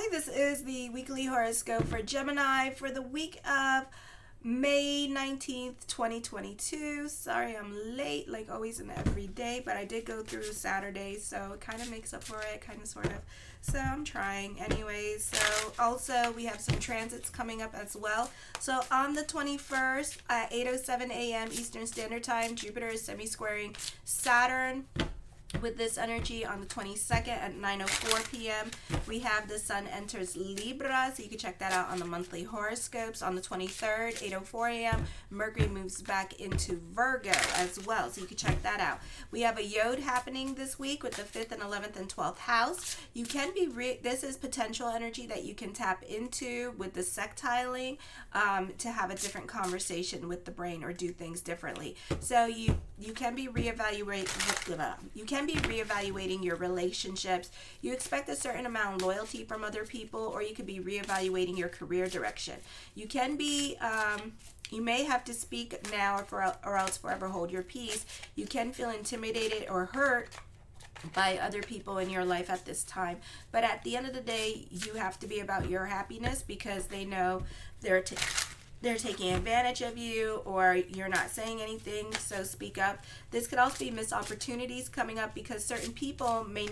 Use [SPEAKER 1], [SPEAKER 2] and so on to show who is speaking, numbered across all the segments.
[SPEAKER 1] Hi, this is the weekly horoscope for Gemini for the week of May 19th, 2022. Sorry I'm late, like always and every day, but I did go through Saturday, so it kind of makes up for it, kind of, sort of. So I'm trying. Anyways, so also we have some transits coming up as well. So on the 21st at 8:07 a.m. Eastern Standard Time, Jupiter is semi-squaring Saturn. With this energy on the 22nd at 9:04 p.m., we have the Sun enters Libra, so you can check that out on the monthly horoscopes. On the 23rd, 8:04 a.m., Mercury moves back into Virgo as well, so you can check that out. We have a Yod happening this week with the 5th and 11th and 12th house. You can be, this is potential energy that you can tap into with the sextiling to have a different conversation with the brain or do things differently. So you can be reevaluating your relationships. You expect a certain amount of loyalty from other people, or you could be reevaluating your career direction. You can be you may have to speak now or else forever hold your peace. You can feel intimidated or hurt by other people in your life at this time, but at the end of the day, you have to be about your happiness because they know they're taking advantage of you, or you're not saying anything, so speak up. This could also be missed opportunities coming up because certain people may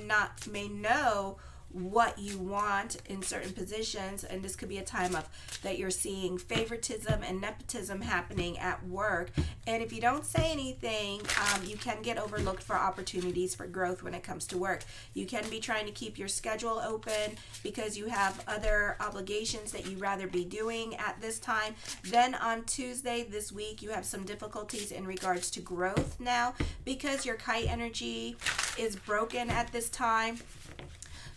[SPEAKER 1] know what you want in certain positions, and this could be a time of that you're seeing favoritism and nepotism happening at work. And if you don't say anything, you can get overlooked for opportunities for growth when it comes to work. You can be trying to keep your schedule open because you have other obligations that you'd rather be doing at this time. Then on Tuesday this week, you have some difficulties in regards to growth now because your kite energy is broken at this time.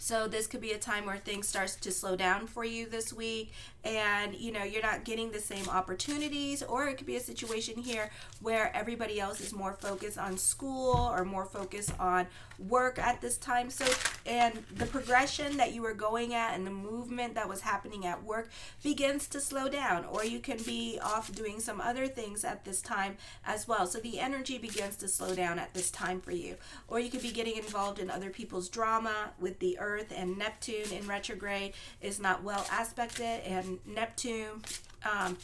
[SPEAKER 1] So this could be a time where things starts to slow down for you this week, and you're not getting the same opportunities, or it could be a situation here where everybody else is more focused on school or more focused on work at this time. So, and the progression that you were going at and the movement that was happening at work begins to slow down, or you can be off doing some other things at this time as well. So the energy begins to slow down at this time for you, or you could be getting involved in other people's drama with the Earth and Neptune in retrograde is not well aspected, and Neptune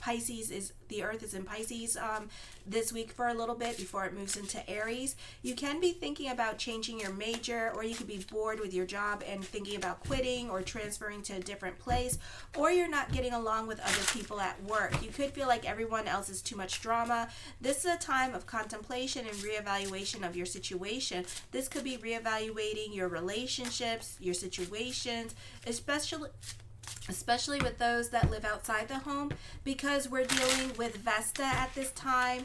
[SPEAKER 1] Pisces is the Earth is in Pisces this week for a little bit before it moves into Aries. You can be thinking about changing your major, or you could be bored with your job and thinking about quitting or transferring to a different place, or you're not getting along with other people at work. You could feel like everyone else is too much drama. This is a time of contemplation and reevaluation of your situation. This could be reevaluating your relationships, your situations, especially with those that live outside the home, because we're dealing with Vesta at this time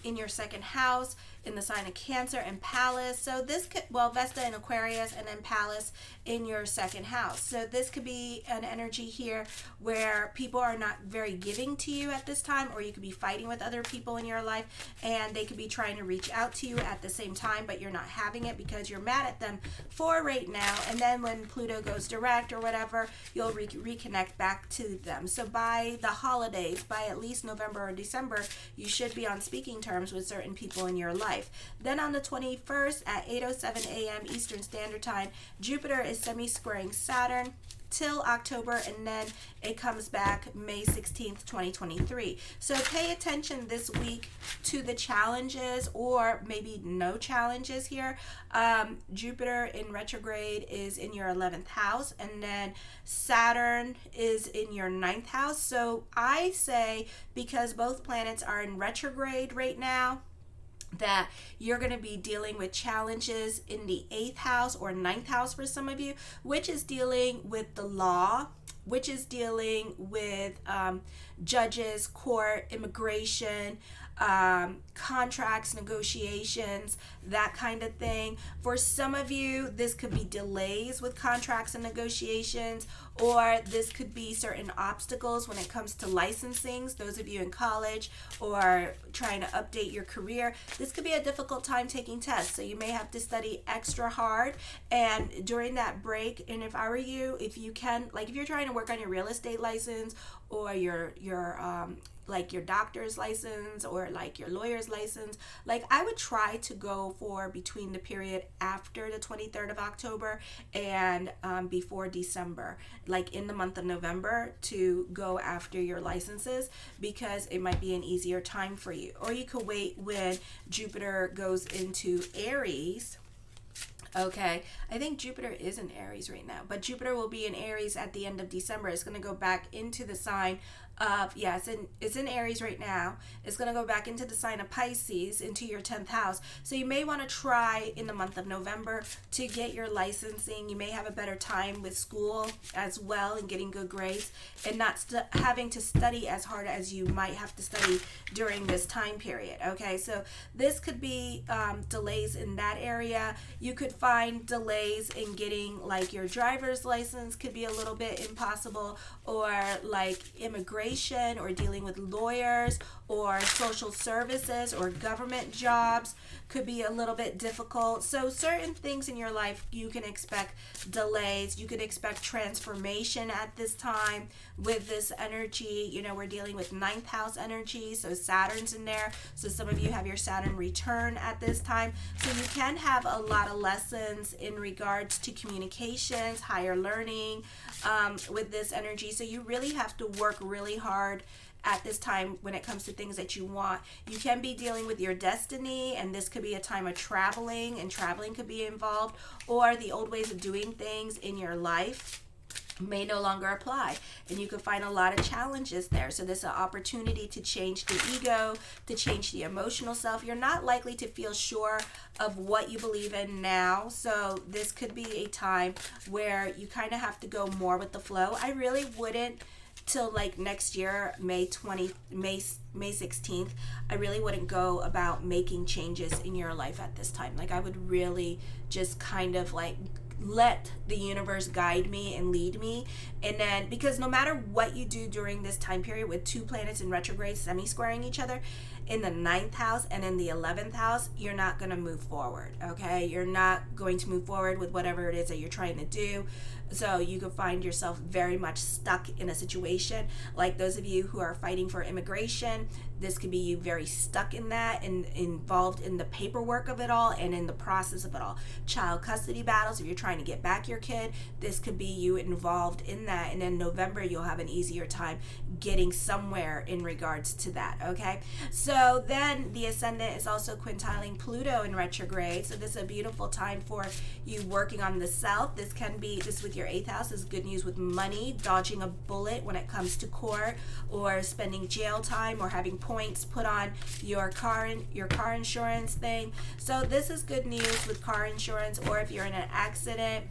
[SPEAKER 1] in your second house, in the sign of Cancer and Pallas. So this could, Vesta in Aquarius and then Pallas in your second house. So this could be an energy here where people are not very giving to you at this time, or you could be fighting with other people in your life and they could be trying to reach out to you at the same time, but you're not having it because you're mad at them for right now. And then when Pluto goes direct or whatever, you'll reconnect back to them. So by the holidays, by at least November or December, you should be on speaking terms with certain people in your life. Then on the 21st at 8:07 a.m. Eastern Standard Time, Jupiter is semi-squaring Saturn till October, and then it comes back May 16th, 2023. So pay attention this week to the challenges, or maybe no challenges here. Jupiter in retrograde is in your 11th house, and then Saturn is in your 9th house. So I say, because both planets are in retrograde right now, that you're going to be dealing with challenges in the 8th house or 9th house for some of you, which is dealing with the law, which is dealing with judges, court, immigration, contracts, negotiations, that kind of thing. For some of you, this could be delays with contracts and negotiations, or this could be certain obstacles when it comes to licensings. Those of you in college or trying to update your career. This could be a difficult time taking tests, so you may have to study extra hard. And during that break, and if I were you, if you can, like if you're trying to work on your real estate license or your like your doctor's license or like your lawyer's license, like I would try to go for between the period after the 23rd of October and before December, like in the month of November, to go after your licenses, because it might be an easier time for you. Or you could wait when Jupiter goes into Aries. Okay, I think Jupiter is in Aries right now, but Jupiter will be in Aries at the end of December. It's going to go back into the sign of, it's in Aries right now. It's going to go back into the sign of Pisces, into your 10th house. So you may want to try in the month of November to get your licensing. You may have a better time with school as well and getting good grades, and not having to study as hard as you might have to study during this time period. Okay, so this could be delays in that area. You could find delays in getting like your driver's license, could be a little bit impossible, or like immigration, or dealing with lawyers or social services or government jobs could be a little bit difficult. So certain things in your life, you can expect delays. You can expect transformation at this time with this energy. You know, we're dealing with 9th house energy, so Saturn's in there. So some of you have your Saturn return at this time. So you can have a lot of lessons in regards to communications, higher learning with this energy. So you really have to work really hard at this time when it comes to things that you want. You can be dealing with your destiny, and this could be a time of traveling, and traveling could be involved, or the old ways of doing things in your life may no longer apply, and you could find a lot of challenges there. So there's an opportunity to change the ego, to change the emotional self. You're not likely to feel sure of what you believe in now, so this could be a time where you kind of have to go more with the flow. I really wouldn't, till like next year, May 16th, I really wouldn't go about making changes in your life at this time. Like I would really just kind of like let the universe guide me and lead me. And then, because no matter what you do during this time period with 2 planets in retrograde semi-squaring each other in the 9th house and in the 11th house, you're not going to move forward. Okay, you're not going to move forward with whatever it is that you're trying to do. So you could find yourself very much stuck in a situation. Like those of you who are fighting for immigration, this could be you very stuck in that and involved in the paperwork of it all and in the process of it all. Child custody battles, if you're trying to get back your kid, this could be you involved in that. And in November, you'll have an easier time getting somewhere in regards to that. Okay, so then the ascendant is also quintiling Pluto in retrograde. So this is a beautiful time for you working on the self. This can be, this with your 8th house is good news with money, dodging a bullet when it comes to court, or spending jail time, or having points put on your car insurance thing. So this is good news with car insurance. Or if you're in an accident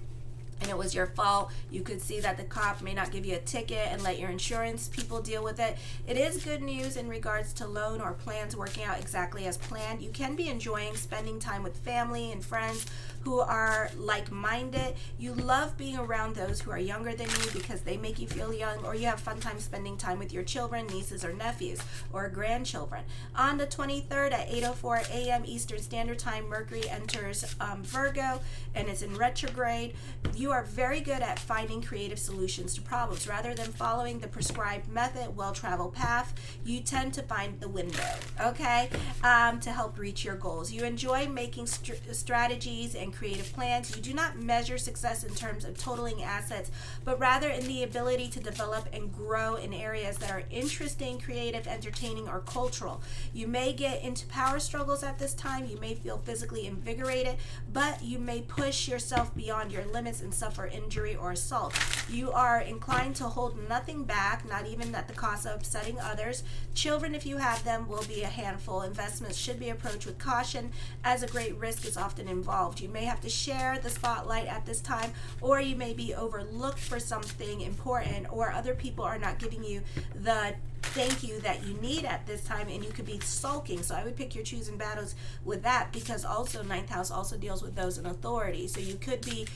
[SPEAKER 1] and it was your fault, you could see that the cop may not give you a ticket and let your insurance people deal with it. It is good news in regards to loan or plans working out exactly as planned. You can be enjoying spending time with family and friends who are like-minded. You love being around those who are younger than you because they make you feel young, or you have fun time spending time with your children, nieces or nephews, or grandchildren. On the 23rd at 8:04 a.m. Eastern Standard Time, Mercury enters Virgo, and it's in retrograde. You are very good at finding creative solutions to problems. Rather than following the prescribed method, well-traveled path, you tend to find the window, okay, to help reach your goals. You enjoy making strategies and creative plans. You do not measure success in terms of totaling assets, but rather in the ability to develop and grow in areas that are interesting, creative, entertaining, or cultural. You may get into power struggles at this time. You may feel physically invigorated, but you may push yourself beyond your limits and suffer injury or assault. You are inclined to hold nothing back, not even at the cost of upsetting others. Children, if you have them, will be a handful. Investments should be approached with caution, as a great risk is often involved. You may have to share the spotlight at this time, or you may be overlooked for something important, or other people are not giving you the thank you that you need at this time, and you could be sulking. So I would pick your choosing battles with that, because also 9th house also deals with those in authority. So you could be,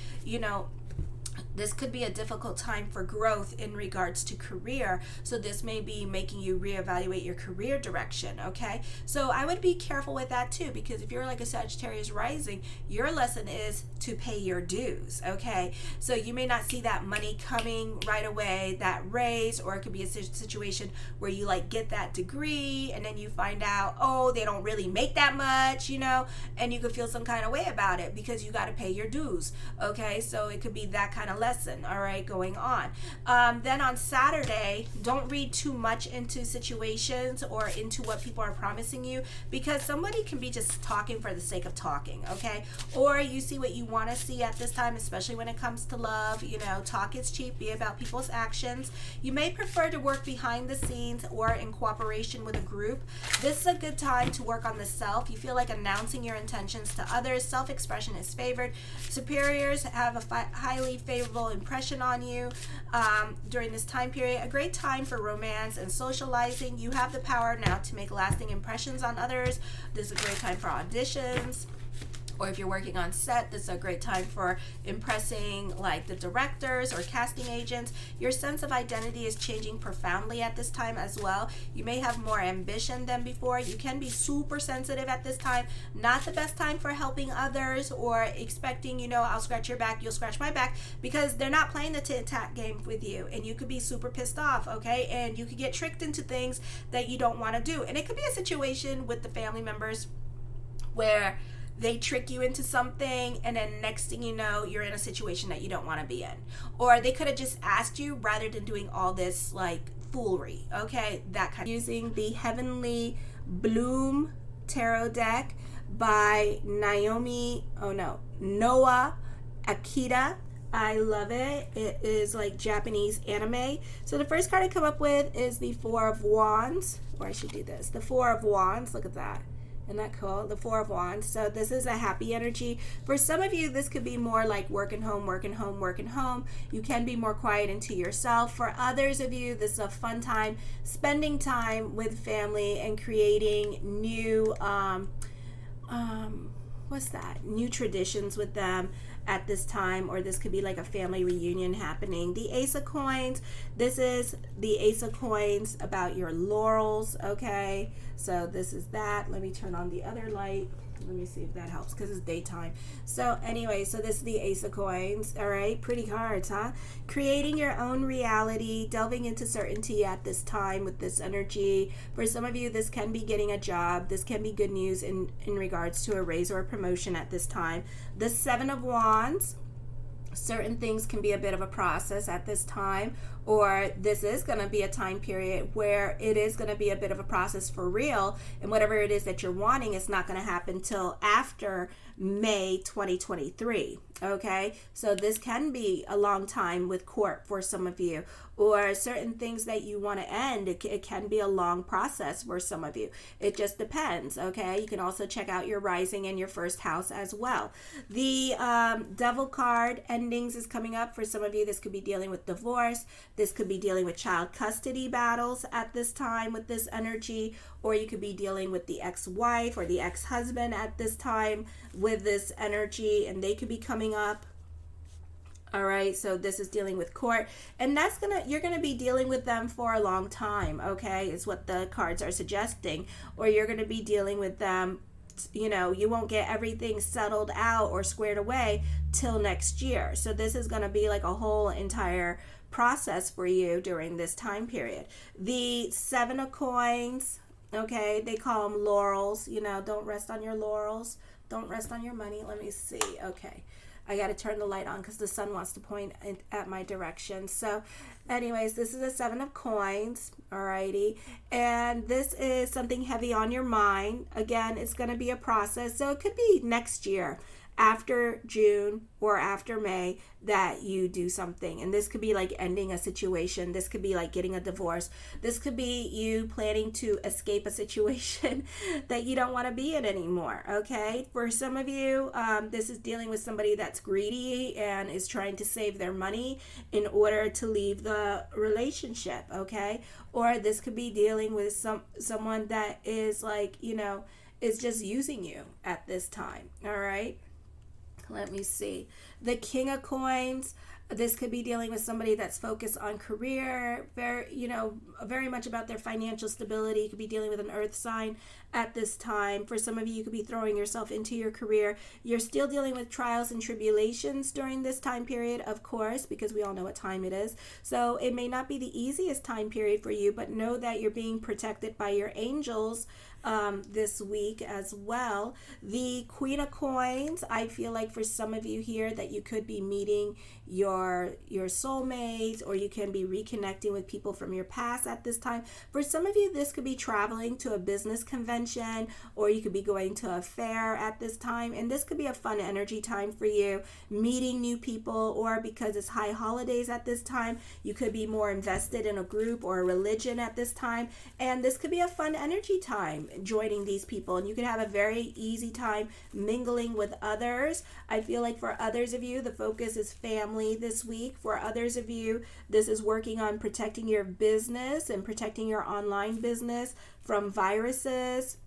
[SPEAKER 1] This could be a difficult time for growth in regards to career. So this may be making you reevaluate your career direction, okay? So I would be careful with that too, because if you're like a Sagittarius rising, your lesson is to pay your dues, okay? So you may not see that money coming right away, that raise, or it could be a situation where you like get that degree and then you find out, oh, they don't really make that much, you know, and you could feel some kind of way about it because you got to pay your dues, okay? So it could be that kind of lesson, all right, going on. Then on Saturday, don't read too much into situations or into what people are promising you, because somebody can be just talking for the sake of talking, okay? Or you see what you want to see at this time, especially when it comes to love. You know, talk is cheap, be about people's actions. You may prefer to work behind the scenes or in cooperation with a group. This is a good time to work on the self. You feel like announcing your intentions to others. Self-expression is favored. Superiors have a highly favorable impression on you during this time period. A great time for romance and socializing. You have the power now to make lasting impressions on others. This is a great time for auditions. Or if you're working on set, this is a great time for impressing like the directors or casting agents. Your sense of identity is changing profoundly at this time as well. You may have more ambition than before. You can be super sensitive at this time. Not the best time for helping others or expecting, you know, I'll scratch your back, you'll scratch my back, because they're not playing the tit-tat game with you, and you could be super pissed off, okay? And you could get tricked into things that you don't want to do. And it could be a situation with the family members where they trick you into something, and then next thing you know, you're in a situation that you don't want to be in. Or they could have just asked you rather than doing all this like foolery, okay? That kind of. Using the Heavenly Bloom Tarot deck by Noah Akita. I love it. It is like Japanese anime. So the first card I come up with is the Four of Wands. Or I should do this. The Four of Wands. Look at that. Isn't that cool? The Four of Wands. So this is a happy energy. For some of you, this could be more like working home, working home, working home. You can be more quiet into yourself. For others of you, this is a fun time, spending time with family and creating new, new traditions with them at this time. Or this could be like a family reunion happening. The Ace of Coins. This is the Ace of Coins about your laurels, okay? So this is that. Let me turn on the other light. Let me see if that helps because it's daytime. So anyway, so this is the Ace of Coins. All right, pretty cards, huh? Creating your own reality, delving into certainty at this time with this energy. For some of you, this can be getting a job. This can be good news in regards to a raise or a promotion at this time. The Seven of Wands. Certain things can be a bit of a process at this time, or this is going to be a time period where it is going to be a bit of a process for real, and whatever it is that you're wanting is not going to happen till after May 2023. Okay, so this can be a long time with court for some of you, or certain things that you want to end. It can be a long process for some of you. It just depends. Okay, you can also check out your rising and your first house as well. The Devil card, endings, is coming up for some of you. This could be dealing with divorce. This could be dealing with child custody battles at this time with this energy, or you could be dealing with the ex-wife or the ex-husband at this time with this energy, and they could be coming up. All right, so this is dealing with court, and you're gonna be dealing with them for a long time, okay, is what the cards are suggesting. Or you're gonna be dealing with them, you know, you won't get everything settled out or squared away till next year. So this is gonna be like a whole entire process for you during this time period. The Seven of Coins, okay, they call them laurels. You know, don't rest on your laurels. Don't rest on your money. Let me see. Okay. I got to turn the light on because the sun wants to point at my direction. So anyways, this is a Seven of Coins. Alrighty. And this is something heavy on your mind. Again, it's going to be a process. So it could be next year, after June or after May, that you do something. And this could be like ending a situation. This could be like getting a divorce. This could be you planning to escape a situation that you don't want to be in anymore. Okay. For some of you, this is dealing with somebody that's greedy and is trying to save their money in order to leave the relationship. Okay. Or this could be dealing with someone that is like, you know, is just using you at this time. All right. Let me see. The King of Coins. This could be dealing with somebody that's focused on career, very much about their financial stability. You could be dealing with an earth sign at this time. For some of you, you could be throwing yourself into your career. You're still dealing with trials and tribulations during this time period, of course, because we all know what time it is. So it may not be the easiest time period for you, but know that you're being protected by your angels this week as well. The Queen of Coins, I feel like for some of you here that you could be meeting your soulmates, or you can be reconnecting with people from your past at this time. For some of you, this could be traveling to a business convention, or you could be going to a fair at this time, and this could be a fun energy time for you, meeting new people, or because it's high holidays at this time, you could be more invested in a group or a religion at this time, and this could be a fun energy time joining these people, and you can have a very easy time mingling with others. I feel like for others of you, the focus is family this week. For others of you, this is working on protecting your business and protecting your online business from viruses,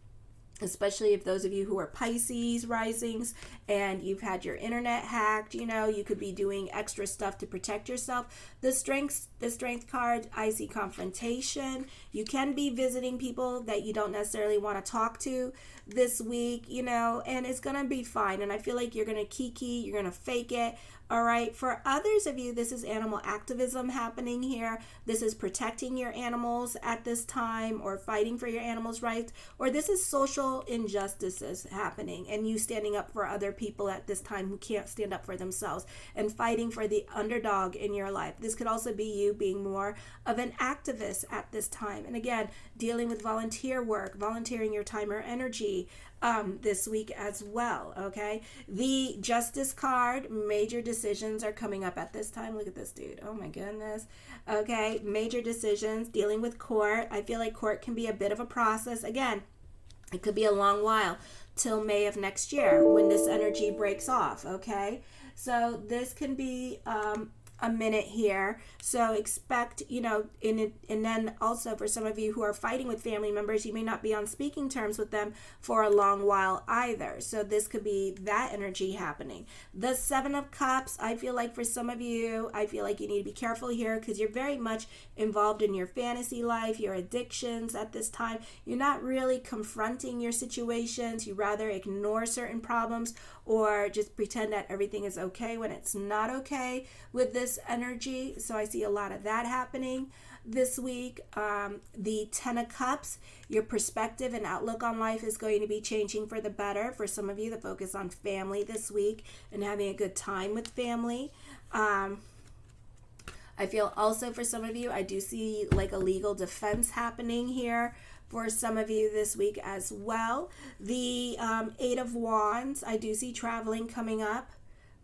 [SPEAKER 1] especially if those of you who are Pisces risings and you've had your internet hacked. You could be doing extra stuff to protect yourself. The strength card, I see confrontation. You can be visiting people that you don't necessarily want to talk to this week, and it's going to be fine. And I feel like you're going to kiki, you're going to fake it. All right. For others of you, this is animal activism happening here. This is protecting your animals at this time, or fighting for your animals' rights, or this is social injustices happening and you standing up for other people at this time who can't stand up for themselves, and fighting for the underdog in your life. This could also be you being more of an activist at this time. And again, dealing with volunteer work, volunteering your time or energy this week as well. Okay. The Justice card, major decisions are coming up at this time. Look at this dude. Oh my goodness. Okay. Major decisions, dealing with court. I feel like court can be a bit of a process. Again, it could be a long while till May of next year when this energy breaks off. Okay. So this can be a minute here. So expect, and then also for some of you who are fighting with family members, you may not be on speaking terms with them for a long while either. So this could be that energy happening. The Seven of Cups, I feel like for some of you, I feel like you need to be careful here because you're very much involved in your fantasy life, your addictions at this time. You're not really confronting your situations. You rather ignore certain problems or just pretend that everything is okay when it's not okay with this energy. So I see a lot of that happening this week. The Ten of Cups, your perspective and outlook on life is going to be changing for the better. For some of you, the focus on family this week and having a good time with family. I feel also for some of you, I do see like a legal defense happening here for some of you this week as well. The Eight of Wands, I do see traveling coming up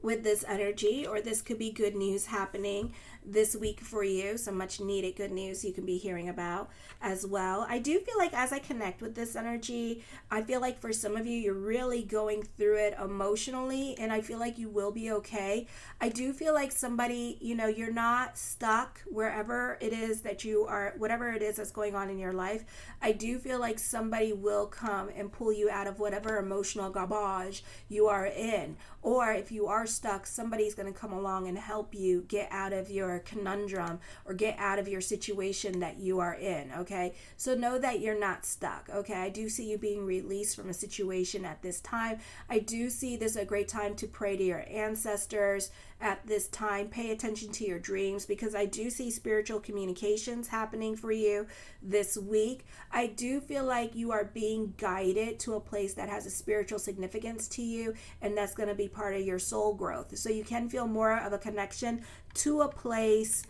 [SPEAKER 1] with this energy, or this could be good news happening this week for you. Some much needed good news you can be hearing about as well. I do feel like as I connect with this energy, I feel like for some of you, you're really going through it emotionally, and I feel like you will be okay. I do feel like somebody, you're not stuck wherever it is that you are, whatever it is that's going on in your life. I do feel like somebody will come and pull you out of whatever emotional garbage you are in. Or if you are stuck, somebody's going to come along and help you get out of your conundrum or get out of your situation that you are in. Okay. So know that you're not stuck. Okay. I do see you being released from a situation at this time. I do see this a great time to pray to your ancestors at this time. Pay attention to your dreams, because I do see spiritual communications happening for you this week. I do feel like you are being guided to a place that has a spiritual significance to you, and that's going to be part of your soul growth. So you can feel more of a connection to a place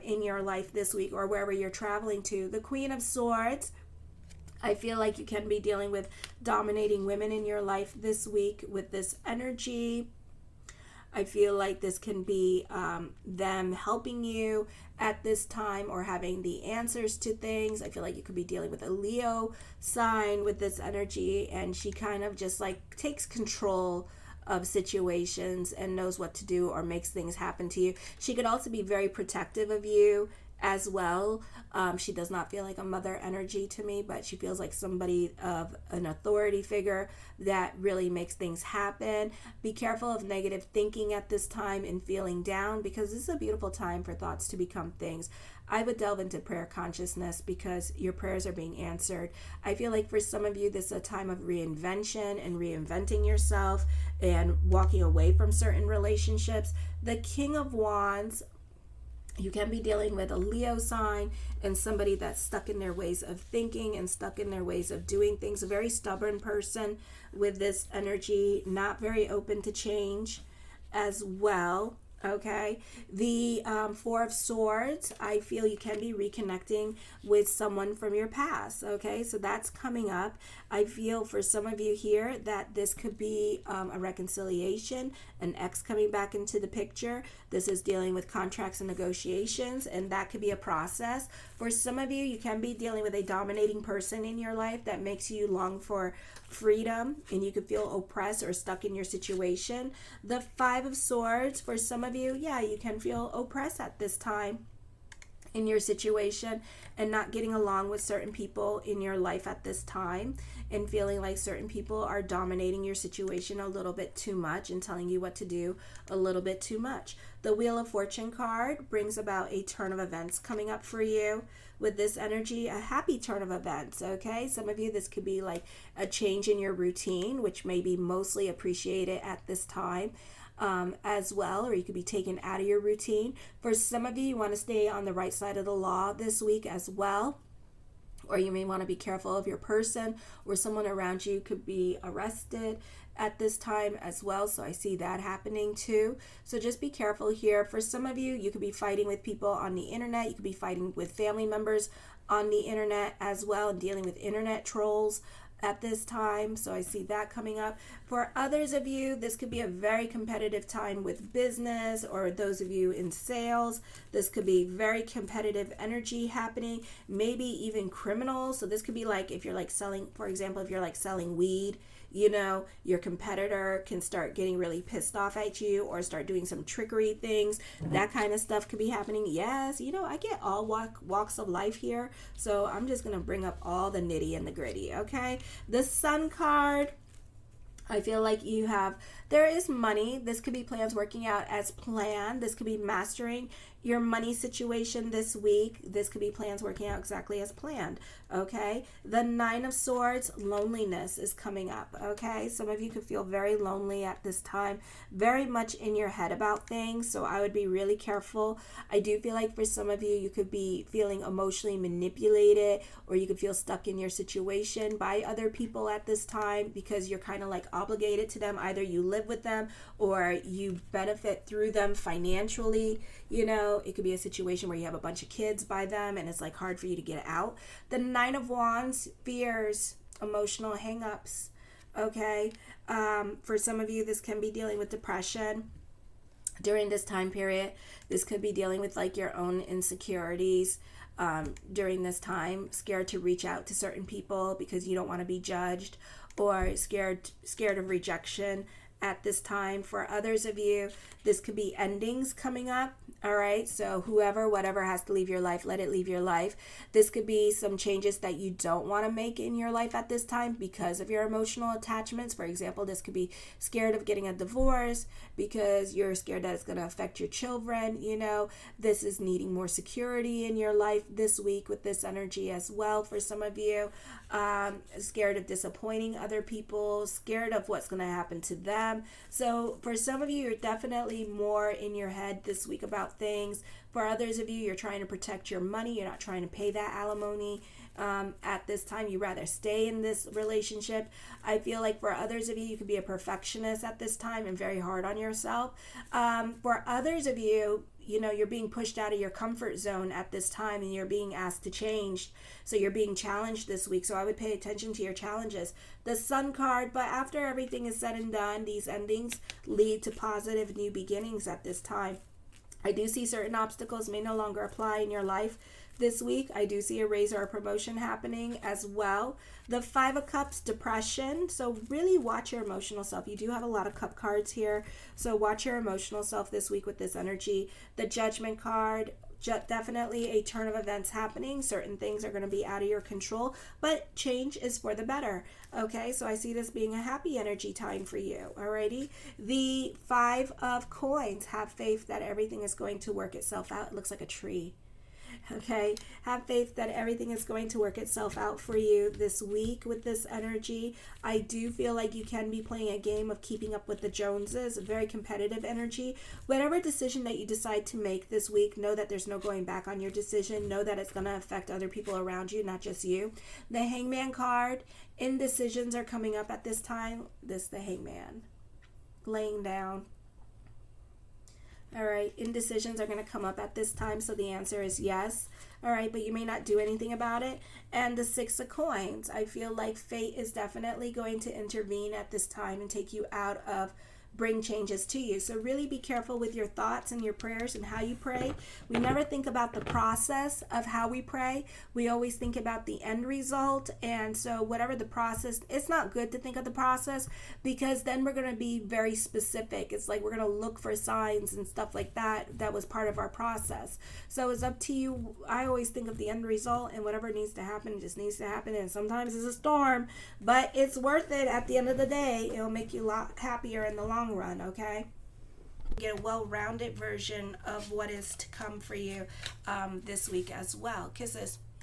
[SPEAKER 1] in your life this week, or wherever you're traveling to. The Queen of Swords, I feel like you can be dealing with dominating women in your life this week with this energy. I feel like this can be them helping you at this time, or having the answers to things. I feel like you could be dealing with a Leo sign with this energy, and she kind of just like takes control of situations and knows what to do or makes things happen to you. She could also be very protective of you as well. She does not feel like a mother energy to me, but she feels like somebody of an authority figure that really makes things happen. Be careful of negative thinking at this time and feeling down, because this is a beautiful time for thoughts to become things. I would delve into prayer consciousness because your prayers are being answered. I feel like for some of you, this is a time of reinvention and reinventing yourself and walking away from certain relationships. The King of Wands, you can be dealing with a Leo sign and somebody that's stuck in their ways of thinking and stuck in their ways of doing things. A very stubborn person with this energy, not very open to change as well. Okay, the Four of Swords, I feel you can be reconnecting with someone from your past. Okay, so that's coming up. I feel for some of you here that this could be a reconciliation, an ex coming back into the picture. This is dealing with contracts and negotiations, and that could be a process. For some of you, you can be dealing with a dominating person in your life that makes you long for freedom, and you could feel oppressed or stuck in your situation. The Five of Swords, for some of you, yeah, you can feel oppressed at this time in your situation and not getting along with certain people in your life at this time, and feeling like certain people are dominating your situation a little bit too much and telling you what to do a little bit too much. The Wheel of Fortune card brings about a turn of events coming up for you. With this energy, a happy turn of events. Okay, some of you, this could be like a change in your routine, which may be mostly appreciated at this time as well, or you could be taken out of your routine. For some of you, you want to stay on the right side of the law this week as well, or you may want to be careful of your person, or someone around you could be arrested at this time as well. So I see that happening too. So just be careful here. For some of you, you could be fighting with people on the internet. You could be fighting with family members on the internet as well, and dealing with internet trolls at this time. So I see that coming up. For others of you, this could be a very competitive time with business, or those of you in sales, this could be very competitive energy happening, maybe even criminal. So this could be like if you're like selling, for example, if you're like selling weed, you know, your competitor can start getting really pissed off at you or start doing some trickery things. That kind of stuff could be happening. Yes, you know, I get all walks of life here, so I'm just going to bring up all the nitty and the gritty, okay? The Sun card, I feel like there is money. This could be plans working out as planned. This could be mastering your money situation this week. This could be plans working out exactly as planned, okay? The Nine of Swords, loneliness is coming up, okay? Some of you could feel very lonely at this time, very much in your head about things, so I would be really careful. I do feel like for some of you, you could be feeling emotionally manipulated, or you could feel stuck in your situation by other people at this time because you're kind of like obligated to them. Either you live with them or you benefit through them financially. You know, it could be a situation where you have a bunch of kids by them and it's like hard for you to get out. The Nine of Wands, fears, emotional hangups. Okay, for some of you, this can be dealing with depression during this time period. This could be dealing with like your own insecurities during this time, scared to reach out to certain people because you don't want to be judged, or scared of rejection at this time. For others of you, this could be endings coming up. All right, so whatever has to leave your life, let it leave your life. This could be some changes that you don't want to make in your life at this time because of your emotional attachments. For example, this could be scared of getting a divorce because you're scared that it's going to affect your children. You know, this is needing more security in your life this week with this energy as well. For some of you, scared of disappointing other people, scared of what's going to happen to them. So for some of you, you're definitely more in your head this week about things. For others of you, you're trying to protect your money. You're not trying to pay that alimony at this time. You rather stay in this relationship. I feel like for others of you, you could be a perfectionist at this time and very hard on yourself. For others of you, you know, you're being pushed out of your comfort zone at this time and you're being asked to change. So you're being challenged this week. So I would pay attention to your challenges. The Sun card, but after everything is said and done, these endings lead to positive new beginnings at this time. I do see certain obstacles may no longer apply in your life this week. I do see a raise or a promotion happening as well. The Five of Cups, depression. So really watch your emotional self. You do have a lot of cup cards here. So watch your emotional self this week with this energy. The Judgment card, definitely a turn of events happening. Certain things are going to be out of your control, but change is for the better. Okay, so I see this being a happy energy time for you. Alrighty. The 5 of Coins. Have faith that everything is going to work itself out. It looks like a tree. Okay, have faith that everything is going to work itself out for you this week with this energy. I do feel like you can be playing a game of keeping up with the Joneses, a very competitive energy. Whatever decision that you decide to make this week, know that there's no going back on your decision. Know that it's going to affect other people around you, not just you. The Hangman card, indecisions are coming up at this time. The Hangman, laying down. All right, indecisions are going to come up at this time, so the answer is yes. All right, but you may not do anything about it. And the 6 of Coins, I feel like fate is definitely going to intervene at this time and take you out of, bring changes to you. So really be careful with your thoughts and your prayers and how you pray. We never think about the process of how we pray. We always think about the end result. And so whatever the process, it's not good to think of the process, because then we're going to be very specific. It's like we're going to look for signs and stuff like that that was part of our process. So it's up to you. I always think of the end result, and whatever needs to happen just needs to happen. And sometimes it's a storm, but it's worth it at the end of the day. It'll make you a lot happier in the long run. Okay, get a well-rounded version of what is to come for you this week as well. Kisses.